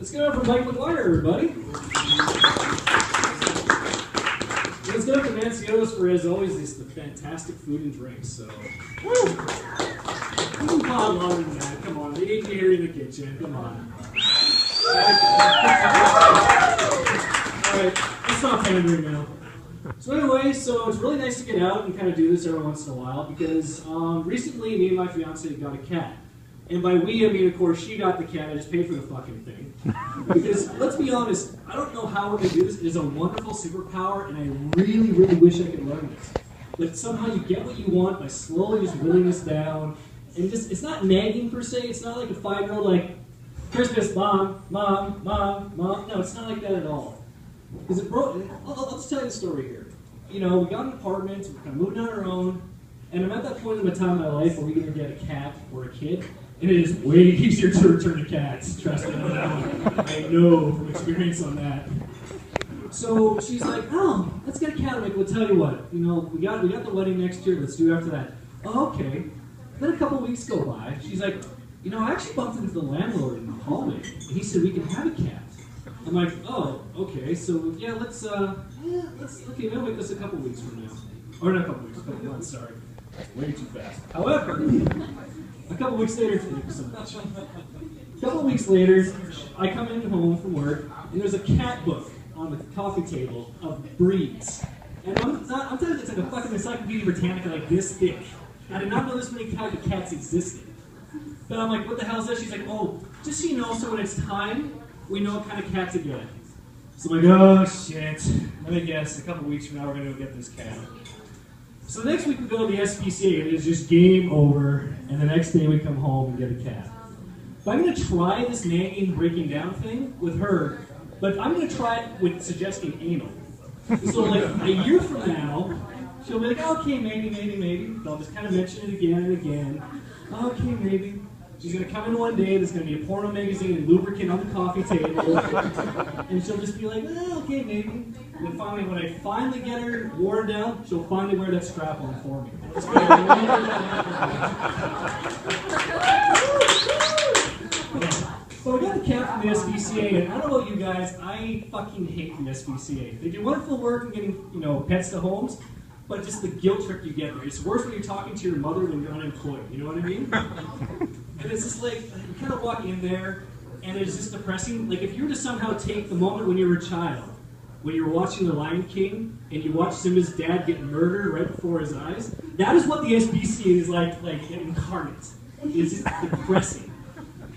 Let's get up for Mike McGuire, everybody. Let's get up to Mancio's for, as always, the fantastic food and drinks. So, woo! Come on, longer than that. Come on, they need you here in the kitchen. Come on. All right, let's stop pandering now. So anyway, so it's really nice to get out and kind of do this every once in a while because recently me and my fiance got a cat. And by we, I mean, of course, she got the cat. I just paid for the fucking thing. Because, let's be honest, I don't know how we're going to do this. It is a wonderful superpower, and I really, really wish I could learn this. But somehow you get what you want by slowly just willing this down. And just, it's not nagging per se. It's not like a 5-year-old, like, Christmas, mom, mom, mom, mom. No, it's not like that at all. Because it broke. I'll just tell you the story here. You know, we got an apartment, we're kind of moving on our own, and I'm at that point in my time in my life where we either get a cat or a kid. And it is way easier to return to cats, trust me on that one. I know from experience on that. So she's like, oh, let's get a cat. I'm like, well, tell you what, you know, we got the wedding next year, let's do it after that. Oh, okay. Then a couple weeks go by. She's like, you know, I actually bumped into the landlord in the hallway, and he said we can have a cat. I'm like, oh, okay, so yeah, let's okay, we'll make this a couple weeks from now. Or not a couple weeks, a couple months, sorry. That's way too fast. However, a couple weeks later, thank you so much. A couple weeks later, I come in home from work, and there's a cat book on the coffee table of breeds. And I'm telling you, it's like a fucking Encyclopedia Britannica like this thick. I did not know this many types of cats existed. But I'm like, what the hell is that? She's like, oh, just so you know, so when it's time, we know what kind of cat to get. So I'm like, oh shit. Let me guess, a couple weeks from now we're going to go get this cat. So the next week we go to the SPCA and it's just game over, and the next day we come home and get a cat. But I'm going to try this nagging, breaking down thing with her, but I'm going to try it with suggesting anal. So like a year from now, she'll be like, okay, maybe. I'll just kind of mention it again and again. Okay, maybe. She's going to come in one day, there's going to be a porno magazine and lubricant on the coffee table, and she'll just be like, okay, maybe. And then finally, when I finally get her worn down, she'll finally wear that strap on for me. So we got the cat from the SPCA, and I don't know about you guys, I fucking hate the SPCA. They do wonderful work in getting, you know, pets to homes, but just the guilt trip you get there. It's worse when you're talking to your mother when you're unemployed, you know what I mean? And it's just like, you kind of walk in there, and it's just depressing. Like, if you were to somehow take the moment when you were a child, when you were watching The Lion King, and you watched Simba's dad get murdered right before his eyes, that is what the SPCA is like incarnate. It's just depressing.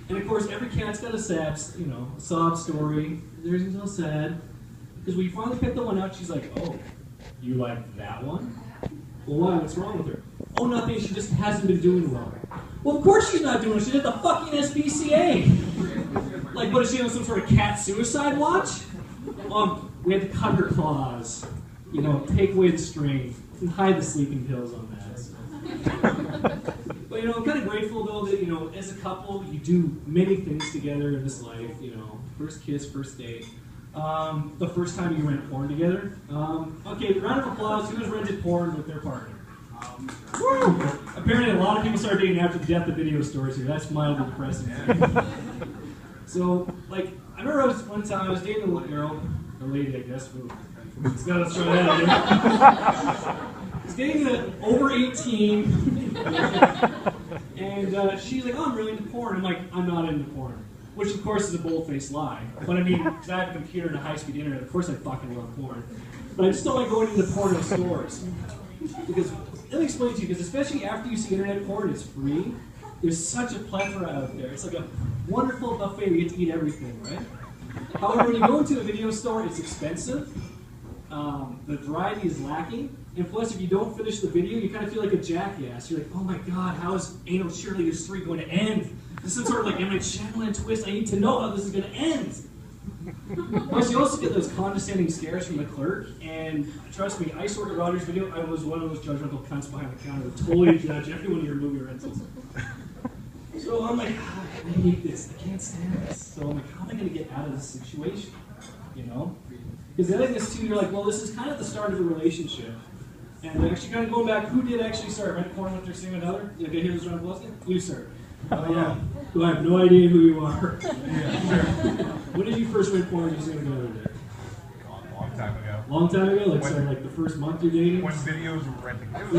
And of course, every cat's got a sad, you know, a sob story. Theirs is all sad. Because when you finally pick the one out, she's like, oh, you like that one? Well, why? What's wrong with her? Oh, nothing. She just hasn't been doing well. Well, of course she's not doing well. She's at the fucking SPCA. Like, what, is she on some sort of cat suicide watch? We had to cut her claws. You know, take away the string. And hide the sleeping pills on that. So. But, you know, I'm kind of grateful, though, that, you know, as a couple, you do many things together in this life. You know, first kiss, first date. The first time you rent porn together. Okay, round of applause. Who has rented porn with their partner? Apparently, a lot of people started dating after the death of video stores here. That's mildly depressing. So, like, I remember one time I was dating a girl, or lady, I guess. Let's try that again. I was dating an over 18, and she's like, oh, I'm really into porn. I'm like, I'm not into porn. Which, of course, is a bold-faced lie. But I mean, because I have a computer and a high-speed internet, of course I fucking love porn. But I just don't like going into porno stores. Because, let me explain to you, because especially after you see internet porn, it's free. There's such a plethora out there. It's like a wonderful buffet where you get to eat everything, right? However, when you go into a video store, it's expensive. The variety is lacking. And plus, if you don't finish the video, you kind of feel like a jackass. You're like, oh my god, how is Anal Cheerleaders 3 going to end? This is sort of like M. Night Shyamalan twist. I need to know how this is going to end. Plus, you also get those condescending stares from the clerk. And trust me, I worked at Rogers Video. I was one of those judgmental cunts behind the counter that totally judge every one of your movie rentals. So I'm like, I hate this. I can't stand this. So I'm like, how am I going to get out of this situation? You know? Because the other thing is, too, you're like, well, this is kind of the start of a relationship. And actually, kind of going back, who did actually start rent porn with their significant other? You okay, hear this round of applause? You, sir. Oh, yeah. Who I have no idea who you are. Yeah, sure. When did you first make porn using a gun? Long time ago. Long time ago? Like, so like the first month you're dating? When videos were renting. It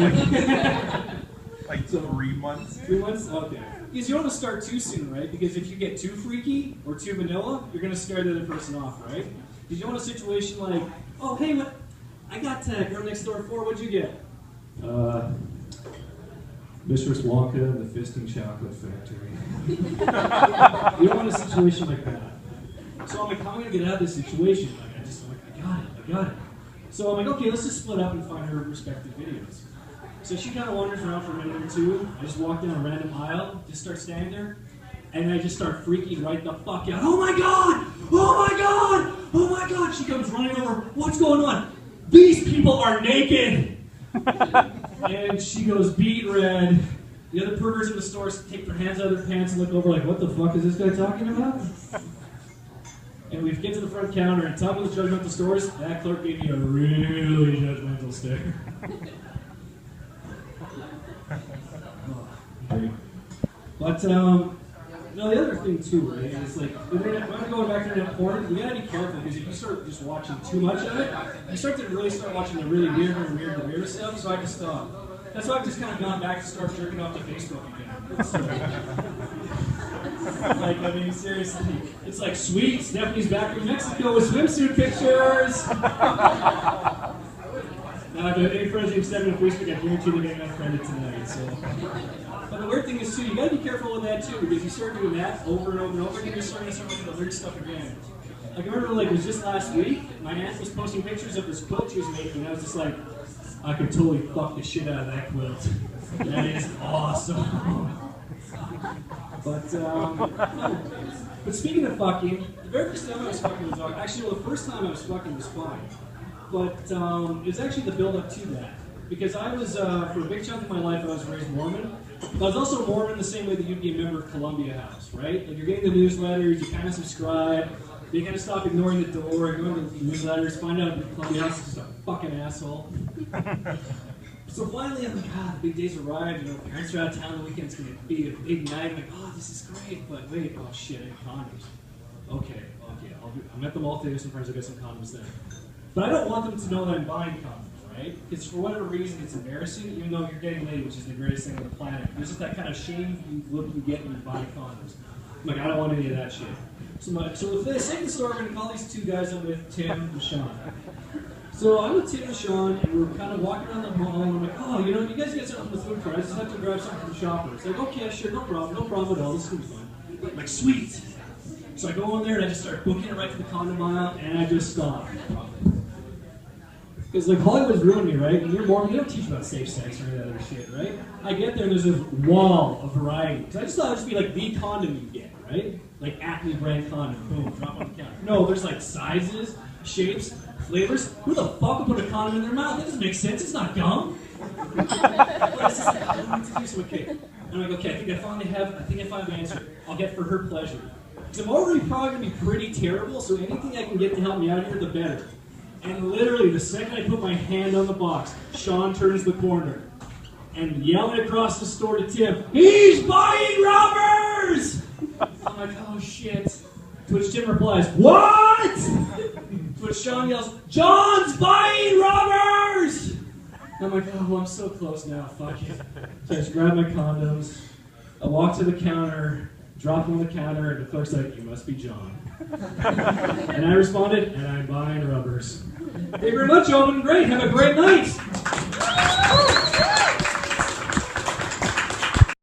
was like 3 months. 3 months? Okay. Because you don't want to start too soon, right? Because if you get too freaky or too vanilla, you're going to scare the other person off, right? Because you don't want a situation like, oh, hey, what? I got girl next door 4, what'd you get? Mistress Wonka and the Fisting Chocolate Factory. You don't want a situation like that. So I'm like, how am I going to get out of this situation? Like, I got it. So I'm like, okay, let's just split up and find her respective videos. So she kind of wanders around for a minute or two. I just walk down a random aisle, just start standing there, and I just start freaking right the fuck out. Oh my god! Oh my god! Oh my god! She comes running over. What's going on? These people are naked! And she goes beet red. The other perverts in the store take their hands out of their pants and look over like, what the fuck is this guy talking about? And we get to the front counter, and top of the judgmental stores, that clerk gave me a really judgmental stare. But, the other thing too, right, is like, when I'm going back to internet porn, you gotta be careful, because if you start just watching too much of it, you start watching the really weird stuff, so I just, that's why I've just kind of gone back to start jerking off to Facebook again. Like, I mean, seriously, it's like, sweet, Stephanie's back from Mexico with swimsuit pictures! Now, if any friends named Stephanie on Facebook, I guarantee they're getting unfriended tonight, so. But the weird thing is, too, you gotta be careful with that, too, because you start doing that over and over and over again, you're starting to start looking at the weird stuff again. Like, I remember, like, it was just last week, my aunt was posting pictures of this quilt she was making, and I was just like, I could totally fuck the shit out of that quilt. That is awesome. But speaking of fucking, the very first time I was fucking was actually, the first time I was fucking was fine. But it was actually the build-up to that. Because I was, for a big chunk of my life, I was raised Mormon. But I was also Mormon the same way that you'd be a member of Columbia House, right? Like, you're getting the newsletters, you kind of subscribe, you kind of stop ignoring the door, ignoring the newsletters, find out that Columbia House is just a fucking asshole. So finally, I'm like, the big days arrived, you know, parents are out of town, the weekend's going to be a big night. I'm like, oh, this is great, but wait, oh shit, I need condoms. Okay, I'll met them all today, some friends will get some condoms then. But I don't want them to know that I'm buying condoms, right? Because for whatever reason, it's embarrassing, even though you're getting laid, which is the greatest thing on the planet. There's just that kind of shame look you get when you buy condoms. I'm like, I don't want any of that shit. So for the sake of the story, I'm going to call these two guys I'm with, Tim and Sean. So I'm with Tim and Sean, and we're kind of walking around the mall, and I'm like, oh, you know, you guys get something from the food cart, I just have to grab something from the shopper. It's like, okay, sure, no problem at all, this is fun. I'm like, sweet! So I go in there, and I just start booking it right to the condom aisle, and I just stop. Because, like, Hollywood's ruined me, right? When you're Mormon, you don't teach about safe sex or any of that other shit, right? I get there, and there's a wall of variety. Because I just thought it would just be, like, the condom you get, right? Like, Acme brand condom, boom, drop on the counter. No, there's, like, sizes, shapes, flavors. Who the fuck would put a condom in their mouth? That doesn't make sense. It's not gum. But it's just like, I don't need to do so. Okay. And I'm like, okay, I think I finally have the answer. I'll get for her pleasure. Because I'm already probably going to be pretty terrible, so anything I can get to help me out here, the better. And literally, the second I put my hand on the box, Sean turns the corner and yelling across the store to Tim, "He's buying rubbers!" I'm like, oh shit. To which Tim replies, "What?" To which Sean yells, "John's buying rubbers!" I'm like, oh, I'm so close now, fuck it. So I just grab my condoms, I walk to the counter, drop them on the counter, and the clerk's like, "You must be John." And I responded, "And I'm buying rubbers." Thank you very much, gentlemen. Great. Have a great night.